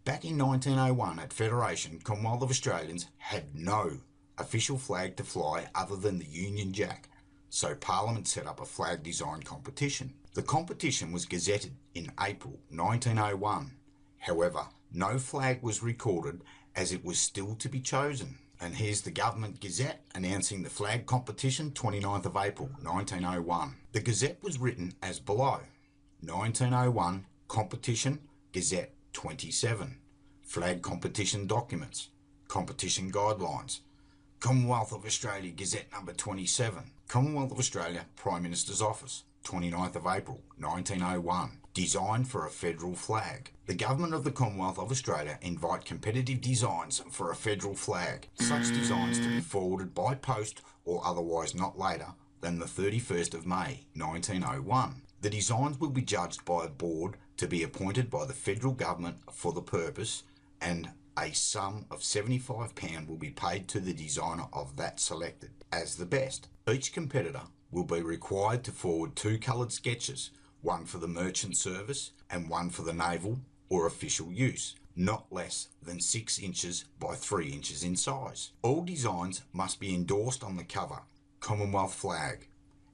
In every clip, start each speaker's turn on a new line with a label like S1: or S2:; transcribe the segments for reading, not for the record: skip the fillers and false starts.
S1: Back in 1901 at Federation, Commonwealth of Australians had no official flag to fly other than the Union Jack, so Parliament set up a flag design competition. The competition was gazetted in April 1901. However, no flag was recorded as it was still to be chosen. And here's the Government Gazette announcing the flag competition 29th of April 1901. The Gazette was written as below: 1901 Competition Gazette 27. Flag competition documents. Competition guidelines. Commonwealth of Australia Gazette number 27. Commonwealth of Australia Prime Minister's Office, 29th of April 1901. Design for a federal flag. The Government of the Commonwealth of Australia invite competitive designs for a federal flag. Such designs to be forwarded by post or otherwise not later than the 31st of May 1901. The designs will be judged by a board to be appointed by the federal government for the purpose, and a sum of £75 will be paid to the designer of that selected as the best. Each competitor will be required to forward 2 coloured sketches, one for the merchant service and one for the naval or official use, not less than 6 inches by 3 inches in size. All designs must be endorsed on the cover, Commonwealth flag,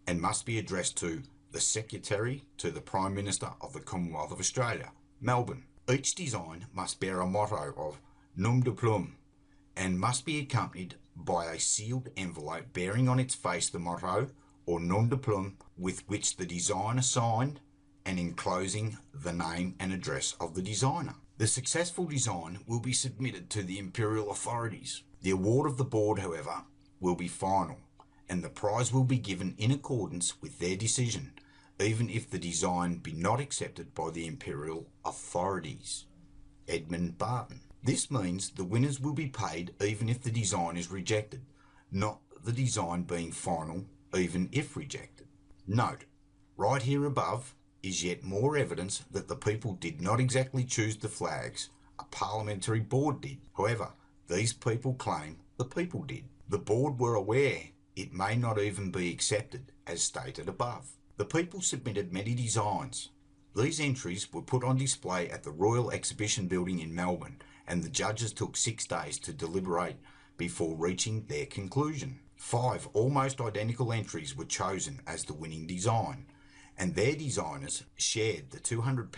S1: and must be addressed to the Secretary to the Prime Minister of the Commonwealth of Australia, Melbourne. Each design must bear a motto of Nom de Plume and must be accompanied by a sealed envelope bearing on its face the motto or nom de plume with which the designer signed, and enclosing the name and address of the designer. The successful design will be submitted to the imperial authorities. The award of the board, however, will be final, and the prize will be given in accordance with their decision, even if the design be not accepted by the imperial authorities. Edmund Barton. This means the winners will be paid even if the design is rejected, not the design being final even if rejected. Note, right here above is yet more evidence that the people did not exactly choose the flags, a parliamentary board did. However, these people claim the people did. The board were aware it may not even be accepted, as stated above. The people submitted many designs. These entries were put on display at the Royal Exhibition Building in Melbourne, and the judges took 6 days to deliberate before reaching their conclusion. 5 almost identical entries were chosen as the winning design, and their designers shared the £200.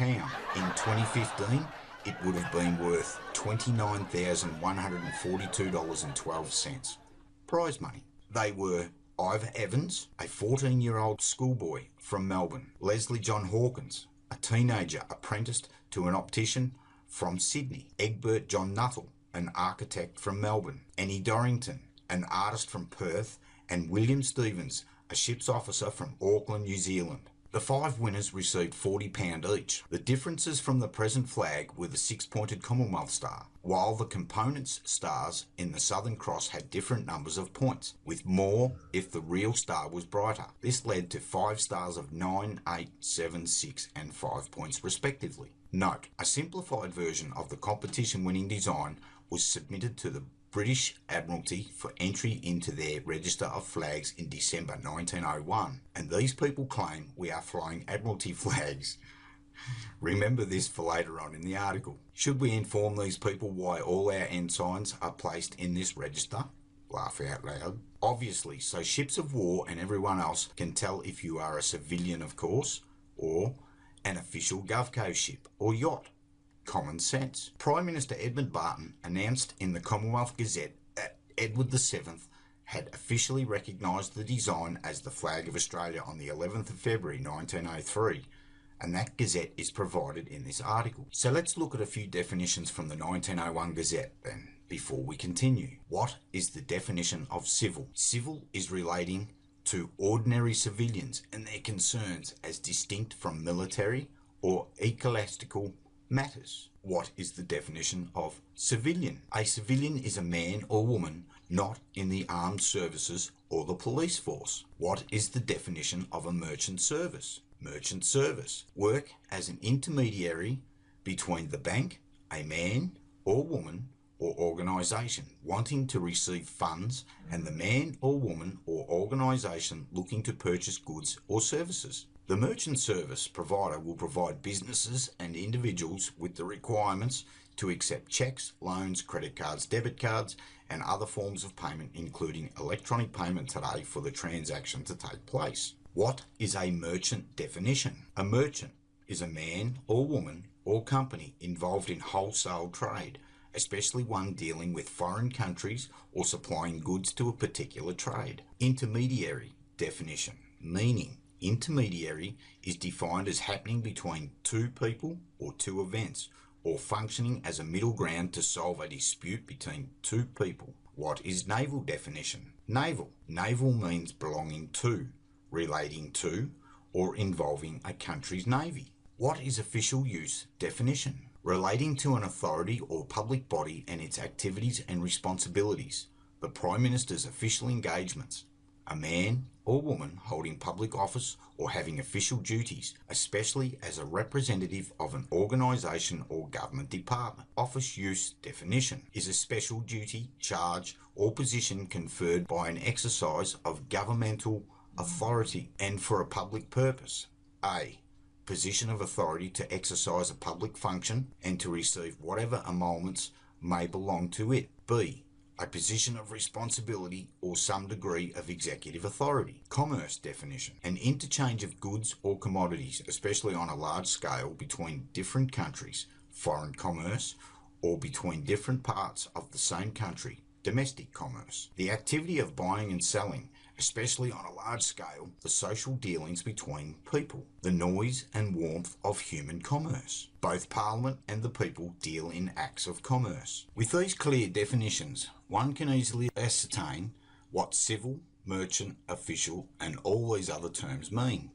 S1: In 2015, it would have been worth $29,142.12 prize money. They were Ivor Evans, a 14-year-old schoolboy from Melbourne; Leslie John Hawkins, a teenager apprenticed to an optician from Sydney; Egbert John Nuttall, an architect from Melbourne; Annie Dorrington, an artist from Perth; and William Stevens, a ship's officer from Auckland, New Zealand. The 5 winners received £40 each. The differences from the present flag were the 6-pointed Commonwealth star, while the components stars in the Southern Cross had different numbers of points, with more if the real star was brighter. This led to 5 stars of 9, 8, 7, 6 and 5 points respectively. Note, a simplified version of the competition winning design was submitted to the British Admiralty for entry into their Register of Flags in December 1901, and these people claim we are flying Admiralty flags. Remember this for later on in the article. Should we inform these people why all our ensigns are placed in this register? Laugh out loud. Obviously, so ships of war and everyone else can tell if you are a civilian, of course, or an official GovCo ship or yacht. Common sense. Prime Minister Edmund Barton announced in the Commonwealth Gazette that Edward VII had officially recognised the design as the flag of Australia on the 11th of February 1903, and that Gazette is provided in this article. So let's look at a few definitions from the 1901 Gazette then, before we continue. What is the definition of civil? Civil is relating to ordinary civilians and their concerns as distinct from military or ecclesiastical matters. What is the definition of civilian? A civilian is a man or woman not in the armed services or the police force. What is the definition of a merchant service? Merchant service: work as an intermediary between the bank, a man or woman or organisation wanting to receive funds, and the man or woman or organisation looking to purchase goods or services. The merchant service provider will provide businesses and individuals with the requirements to accept cheques, loans, credit cards, debit cards, and other forms of payment, including electronic payment today for the transaction to take place. What is a merchant definition? A merchant is a man or woman or company involved in wholesale trade, especially one dealing with foreign countries or supplying goods to a particular trade. Intermediary definition, meaning intermediary is defined as happening between two people or two events, or functioning as a middle ground to solve a dispute between two people. What is naval definition? Naval. Naval means belonging to, relating to, or involving a country's navy. What is official use definition? Relating to an authority or public body and its activities and responsibilities. The Prime Minister's official engagements. A man or woman holding public office or having official duties, especially as a representative of an organisation or government department. Office use definition is a special duty, charge or position conferred by an exercise of governmental authority and for a public purpose. A. Position of authority to exercise a public function and to receive whatever emoluments may belong to it. B. A position of responsibility or some degree of executive authority. Commerce definition. An interchange of goods or commodities, especially on a large scale between different countries. Foreign commerce, or between different parts of the same country. Domestic commerce. The activity of buying and selling, especially on a large scale, the social dealings between people. The noise and warmth of human commerce. Both Parliament and the people deal in acts of commerce. With these clear definitions, one can easily ascertain what civil, merchant, official, and all these other terms mean.